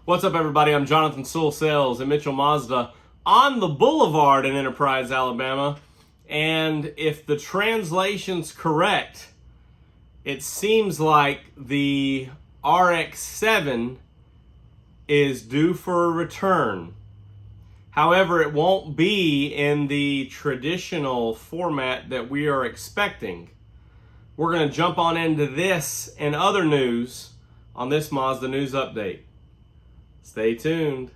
What's up, everybody? I'm Jonathan Sewell Sales at Mitchell Mazda on the Boulevard in Enterprise, Alabama. And if the translation's correct, it seems like the RX-7 is due for a return. However, it won't be in the traditional format that we are expecting. We're going to jump on into this and other news on this Mazda News Update. Stay tuned.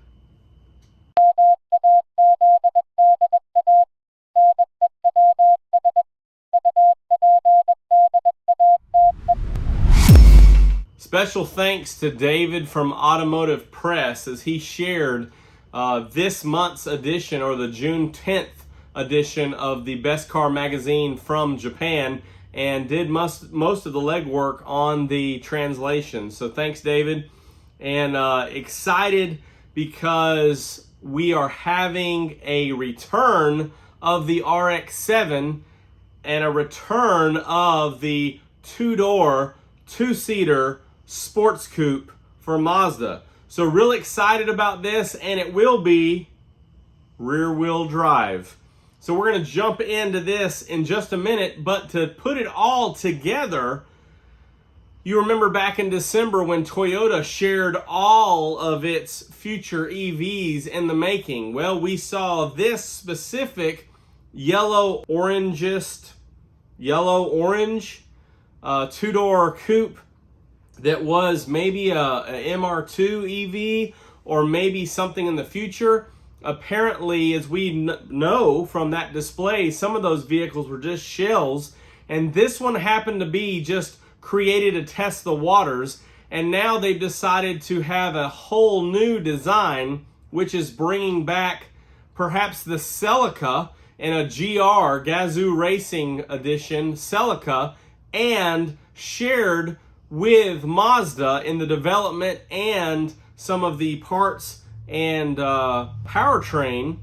Special thanks to David from Automotive Press as he shared this month's edition, or the June 10th edition of the Best Car magazine from Japan, and did most of the legwork on the translation. So thanks, David. And excited because we are having a return of the RX-7 and a return of the two-door, two-seater sports coupe for Mazda. So really excited about this, and it will be rear-wheel drive. So we're going to jump into this in just a minute, but to put it all together, you remember back in December when Toyota shared all of its future EVs in the making. Well, we saw this specific yellow-orange two-door coupe that was maybe a MR2 EV or maybe something in the future. Apparently, as we know from that display, some of those vehicles were just shells, and this one happened to be just created to test the waters, and now they've decided to have a whole new design, which is bringing back perhaps the Celica in a GR, Gazoo Racing Edition Celica, and shared with Mazda in the development and some of the parts and powertrain,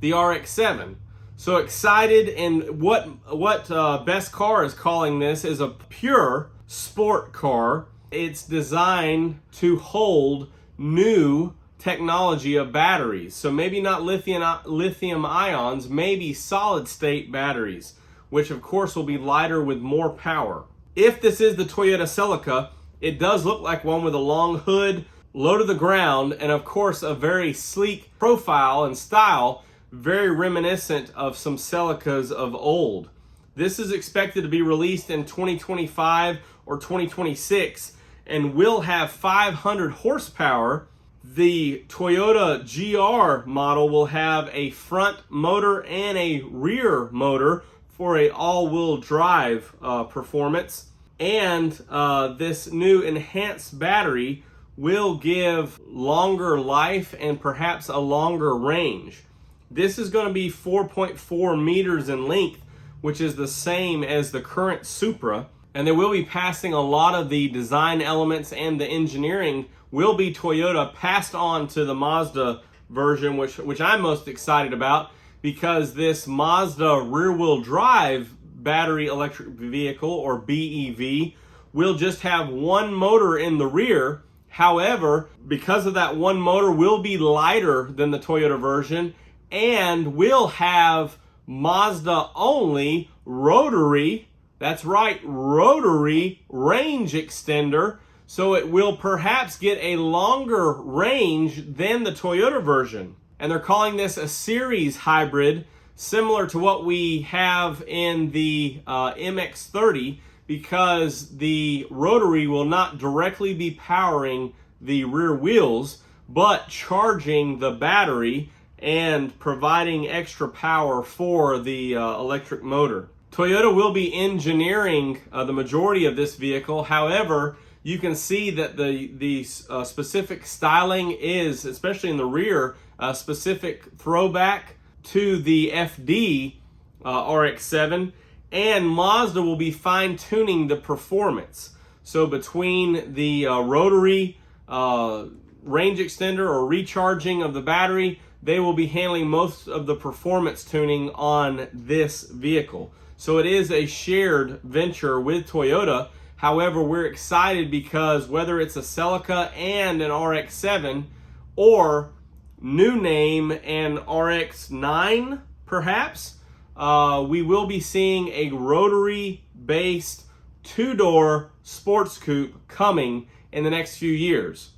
the RX-7. So excited, and what Best Car is calling this is a pure sport car. It's designed to hold new technology of batteries. So maybe not lithium ions, maybe solid state batteries, which of course will be lighter with more power. If this is the Toyota Celica, it does look like one with a long hood, low to the ground, and of course a very sleek profile and style, very reminiscent of some Celicas of old. This is expected to be released in 2025 or 2026 and will have 500 horsepower. The Toyota GR model will have a front motor and a rear motor for a all-wheel drive performance. And this new enhanced battery will give longer life and perhaps a longer range. This is going to be 4.4 meters in length, which is the same as the current Supra. And they will be passing a lot of the design elements, and the engineering will be Toyota passed on to the Mazda version, which I'm most excited about, because this Mazda rear-wheel drive battery electric vehicle, or BEV, will just have one motor in the rear. However, because of that one motor, will be lighter than the Toyota version, and will have Mazda only Rotary, that's right, Rotary range extender, so it will perhaps get a longer range than the Toyota version. And they're calling this a series hybrid, similar to what we have in the MX-30, because the Rotary will not directly be powering the rear wheels, but charging the battery and providing extra power for the electric motor. Toyota will be engineering the majority of this vehicle. However, you can see that the specific styling is, especially in the rear, a specific throwback to the FD RX-7, and Mazda will be fine-tuning the performance. So between the Rotary range extender or recharging of the battery, they will be handling most of the performance tuning on this vehicle. So it is a shared venture with Toyota. However, we're excited because whether it's a Celica and an RX-7 or new name and RX-9 perhaps, we will be seeing a rotary-based two-door sports coupe coming in the next few years.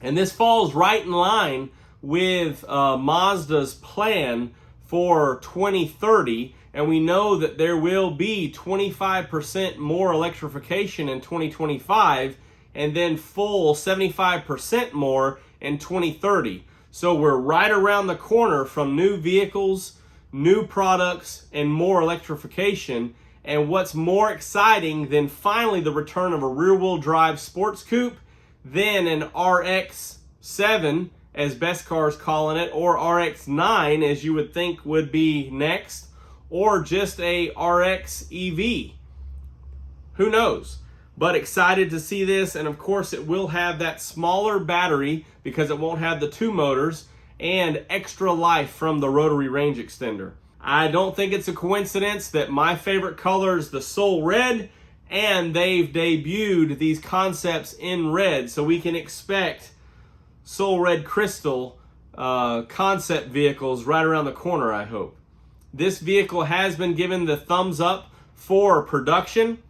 And this falls right in line with Mazda's plan for 2030, and we know that there will be 25% more electrification in 2025 and then full 75% more in 2030. So we're right around the corner from new vehicles, new products, and more electrification. And what's more exciting than finally the return of a rear-wheel drive sports coupe, then an RX-7, as Best Car's calling it, or RX-9, as you would think would be next, or just a RX EV. Who knows? But excited to see this, and of course it will have that smaller battery because it won't have the two motors, and extra life from the rotary range extender. I don't think it's a coincidence that my favorite color is the Soul Red, and they've debuted these concepts in red, so we can expect Soul Red Crystal concept vehicles right around the corner, I hope. This vehicle has been given the thumbs up for production,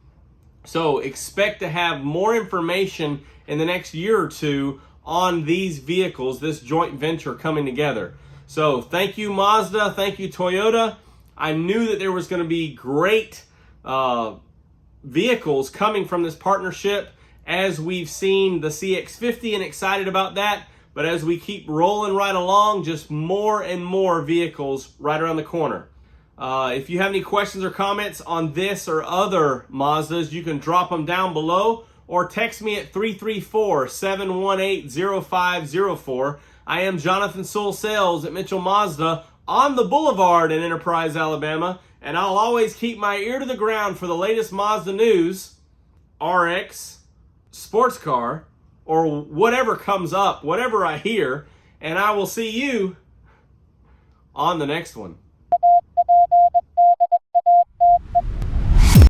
so expect to have more information in the next year or two on these vehicles, this joint venture coming together. So thank you, Mazda. Thank you, Toyota. I knew that there was going to be great vehicles coming from this partnership, as we've seen the CX-50, and excited about that. But as we keep rolling right along, just more and more vehicles right around the corner. If you have any questions or comments on this or other Mazdas, you can drop them down below or text me at 334-718-0504. I am Jonathan Sewell Sales at Mitchell Mazda on the Boulevard in Enterprise, Alabama, and I'll always keep my ear to the ground for the latest Mazda news, RX, sports car, or whatever comes up, whatever I hear, and I will see you on the next one.